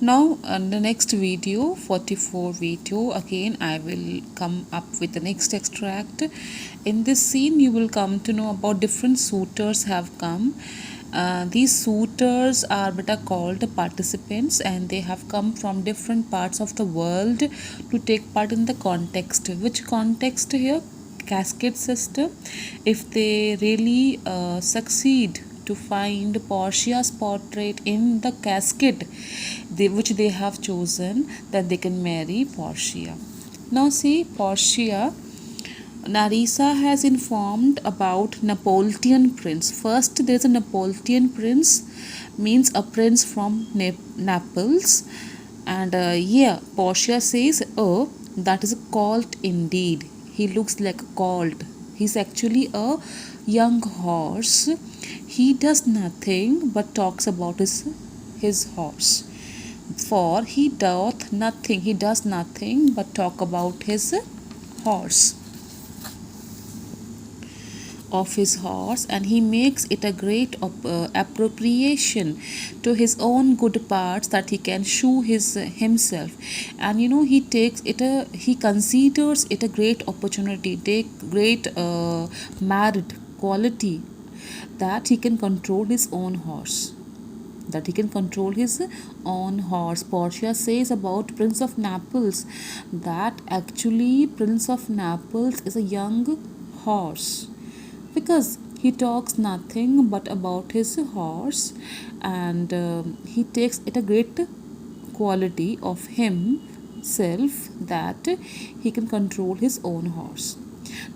Now the next video, 44 video, again I will come up with the next extract. In this scene you will come to know about different suitors have come. These suitors are beta called participants, and they have come from different parts of the world to take part in the context. Which context here? Cascade system. If they really succeed to find Portia's portrait in the casket which they have chosen, that they can marry Portia. Now see, Portia, Narissa has informed about Napolitan prince. First there is a Napolitan prince, means a prince from Naples, and Portia says, oh, that is a colt indeed. He looks like a colt. He's actually a young horse. He does nothing but talks about his horse. For he does nothing but talk about his horse of his horse, and he makes it a great appropriation to his own good parts, that he can show himself. And he considers it a great opportunity, great merit, quality, that he can control his own horse. Portia says about Prince of Naples that actually Prince of Naples is a young horse, because he talks nothing but about his horse, and he takes it a great quality of himself that he can control his own horse.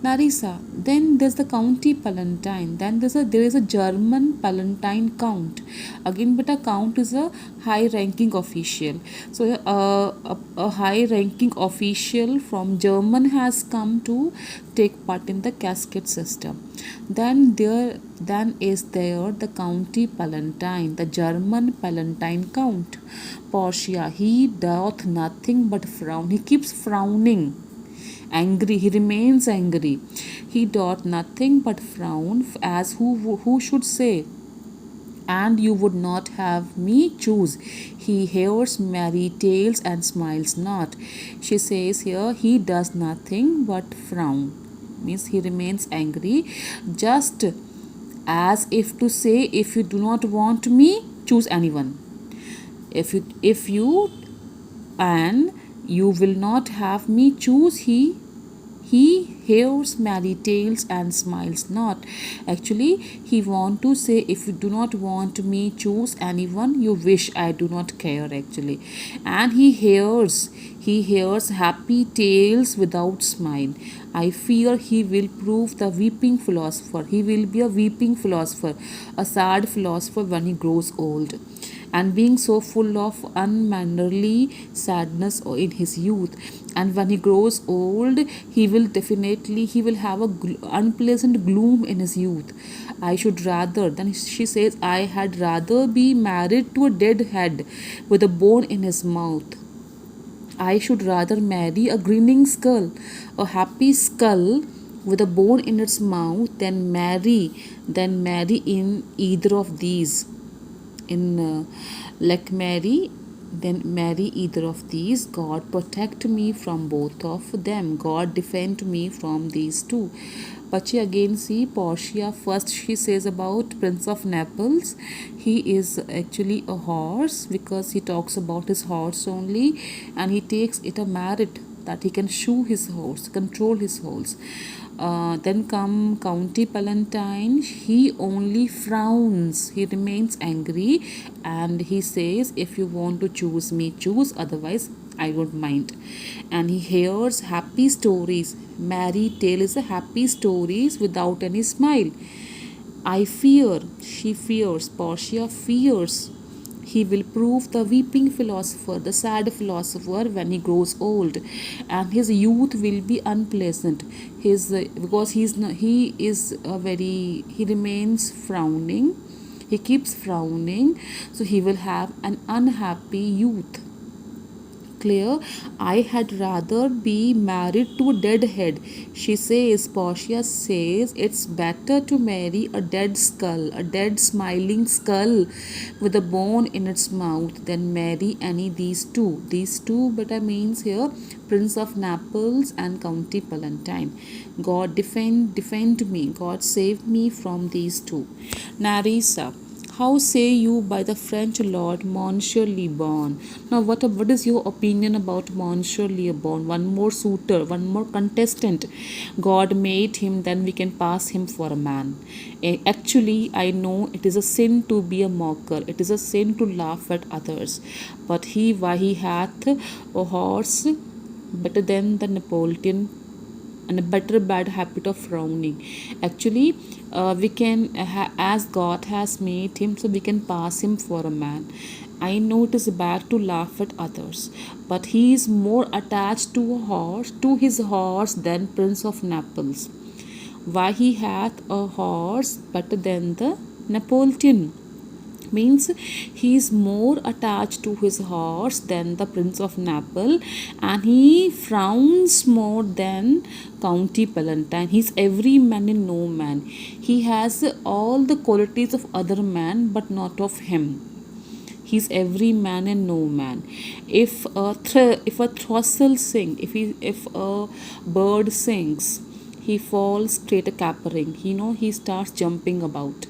Narissa. Then there's the County Palatine. Then there is a German Palatine Count. Again, but a count is a high-ranking official. So a high-ranking official from German has come to take part in the cascade system. Then is there the County Palatine, the German Palatine Count. Portia, he doth nothing but frown. He keeps frowning. Angry, he remains angry. He doth nothing but frown, as who should say, and you would not have me choose. He hears merry tales and smiles not. She says here, he does nothing but frown, means he remains angry, just as if to say, if you do not want me, choose anyone. If you and you will not have me choose, he hears merry tales and smiles not. Actually, he want to say, if you do not want me choose anyone, you wish, I do not care actually. And he hears happy tales without smile. I fear he will prove the weeping philosopher. He will be a weeping philosopher, a sad philosopher when he grows old, and being so full of unmannerly sadness in his youth. And when he grows old, he will have a unpleasant gloom in his youth. I should rather, then she says, I had rather be married to a dead head with a bone in his mouth. I should rather marry a grinning skull, a happy skull with a bone in its mouth, than marry in either of these. Marry either of these. God protect me from both of them. God defend me from these two. But she again see Portia. First she says about Prince of Naples. He is actually a horse, because he talks about his horse only, and he takes it a merit that he can shoe his horse, control his horse. Then come County Palatine. He only frowns. He remains angry, and he says, if you want to choose me, choose, otherwise I don't mind. And he hears happy stories. Merry tale is a happy stories without any smile. She fears, Portia fears, he will prove the weeping philosopher, the sad philosopher when he grows old, and his youth will be unpleasant. Because he remains frowning. He keeps frowning, so he will have an unhappy youth. clear? I had rather be married to a deadhead. She says, Portia says, it's better to marry a dead skull, a dead smiling skull with a bone in its mouth, than marry any these two. These two, but I means here Prince of Naples and County Palatine. God defend me. God save me from these two. Narissa. How say you by the French Lord Monsieur Lebon? Now, what is your opinion about Monsieur Lebon? One more suitor, one more contestant. God made him, then we can pass him for a man. Actually, I know it is a sin to be a mocker. It is a sin to laugh at others. But why he hath a horse better than the Napoleon, and a better bad habit of frowning. Actually, we can as God has made him, so we can pass him for a man. I know it is bad to laugh at others, but he is more attached to his horse than Prince of Naples. Why he hath a horse better than the Napoleon? Means he is more attached to his horse than the Prince of Naples, and he frowns more than County Palatine. He is every man and no man. He has all the qualities of other man, but not of him. He is every man and no man. If a throstle sing, if a bird sings, he falls straight a capering. He starts jumping about.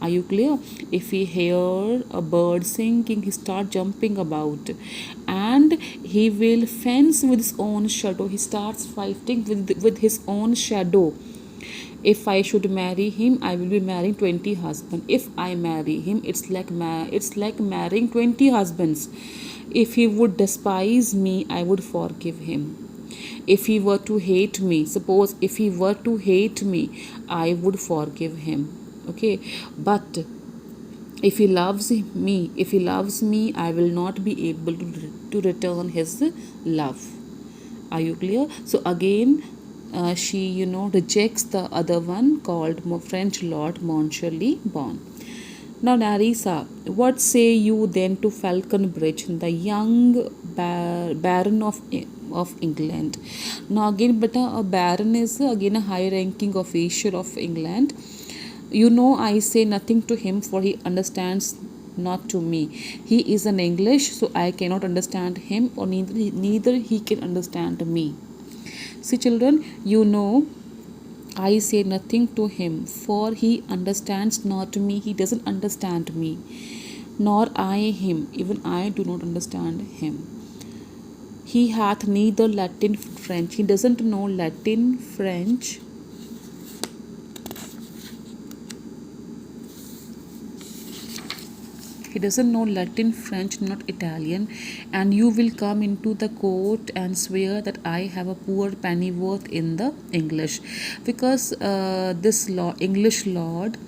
Are you clear? If he hear a bird singing, he start jumping about, and he will fence with his own shadow. He starts fighting with his own shadow. If I should marry him, I will be marrying 20 husbands. If I marry him, it's like marrying 20 husbands. If he would despise me, I would forgive him. If he were to hate me, suppose if he were to hate me, I would forgive him. Okay, but if he loves me, I will not be able to return his love. Are you clear? So again, she rejects the other one called French Lord Monsieur Lebon. Now, Narissa, what say you then to Falconbridge, the young Baron of England? Now, again, but a baron is again a high-ranking official of England. I say nothing to him, for he understands not to me. He is an English, so I cannot understand him, or neither he can understand me. See, children, I say nothing to him, for he understands not me. He doesn't understand me, nor I him. Even I do not understand him. He hath neither Latin, French. He doesn't know Latin, French. He doesn't know Latin, French, not Italian, and you will come into the court and swear that I have a poor pennyworth in the English, because this English lord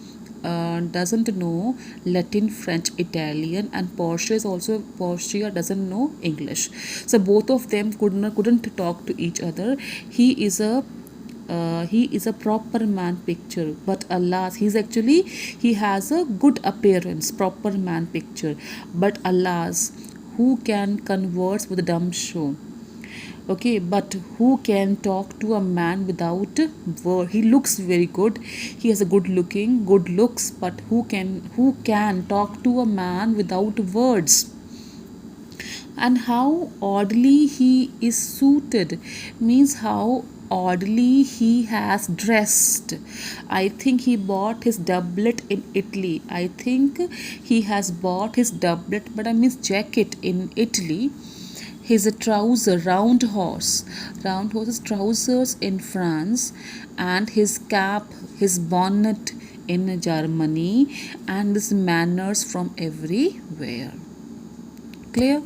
doesn't know Latin, French, Italian, and Portia doesn't know English. So both of them couldn't talk to each other. He is a proper man picture, but alas, he has a good appearance, proper man picture, but alas, who can converse with a dumb show? Okay, but who can talk to a man without word? He looks very good, he has a good looks, but who can talk to a man without words? And how oddly he is suited, means how oddly he has dressed. I think he bought his doublet in Italy. I think he has bought his doublet, but I mean jacket, in Italy. His trouser, round horse's trousers in France, and his cap, his bonnet in Germany, and his manners from everywhere. Clear?